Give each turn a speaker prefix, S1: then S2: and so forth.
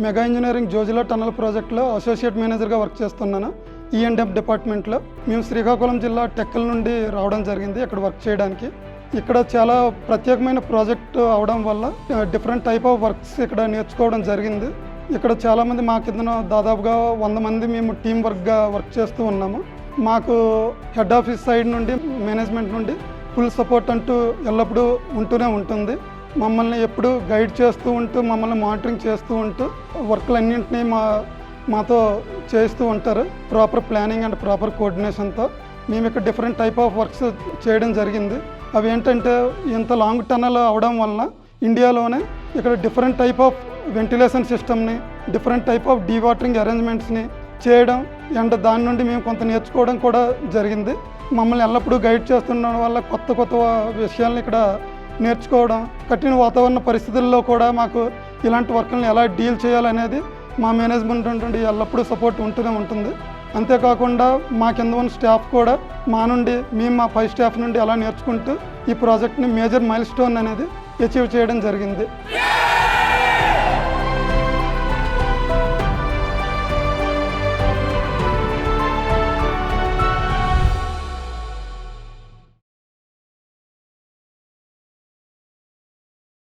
S1: Mega engineering Zojila tunnel ప్రాజెక్ట్లో associate మేనేజర్గా work చేస్తున్నాను. E&M డిపార్ట్మెంట్లో. మేము శ్రీకాకుళం జిల్లా టెక్కల్ నుండి రావడం జరిగింది ఇక్కడ వర్క్ చేయడానికి. ఇక్కడ చాలా ప్రత్యేకమైన ప్రాజెక్ట్ అవడం వల్ల డిఫరెంట్ టైప్ ఆఫ్ వర్క్స్ ఇక్కడ నేర్చుకోవడం జరిగింది. ఇక్కడ చాలామంది మా కింద దాదాపుగా 100 మంది మేము టీం వర్క్గా వర్క్ చేస్తూ ఉన్నాము. మాకు హెడ్ ఆఫీస్ సైడ్ నుండి మేనేజ్మెంట్ నుండి ఫుల్ సపోర్ట్ అంటూ ఎల్లప్పుడూ ఉంటూనే ఉంటుంది. మమ్మల్ని ఎప్పుడు గైడ్ చేస్తూ ఉంటూ మమ్మల్ని మానిటరింగ్ చేస్తూ ఉంటూ వర్క్లన్నింటినీ మాతో చేస్తూ ఉంటారు. ప్రాపర్ ప్లానింగ్ అండ్ ప్రాపర్ కోఆర్డినేషన్తో మేము ఇక్కడ డిఫరెంట్ టైప్ ఆఫ్ వర్క్స్ చేయడం జరిగింది. అవి ఏంటంటే ఇంత లాంగ్ టన్నల్ అవడం వలన ఇండియాలోనే ఇక్కడ డిఫరెంట్ టైప్ ఆఫ్ వెంటిలేషన్ సిస్టమ్ని, డిఫరెంట్ టైప్ ఆఫ్ డీవాటరింగ్ అరేంజ్మెంట్స్ని చేయడం అండ్ దాని నుండి మేము కొంత నేర్చుకోవడం కూడా జరిగింది. మమ్మల్ని ఎల్లప్పుడూ గైడ్ చేస్తుండడం వల్ల కొత్త విషయాలను ఇక్కడ నేర్చుకోవడం, కఠిన వాతావరణ పరిస్థితుల్లో కూడా మాకు ఇలాంటి వర్క్లను ఎలా డీల్ చేయాలనేది మా మేనేజ్మెంట్ నుండి ఎల్లప్పుడూ సపోర్ట్ ఉంటూనే ఉంటుంది. అంతేకాకుండా మా కింద ఉన్న స్టాఫ్ కూడా మేము మా పై స్టాఫ్ నుండి అలా నేర్చుకుంటూ ఈ ప్రాజెక్ట్ని మేజర్ మైల్ స్టోన్ అనేది అచీవ్ చేయడం జరిగింది.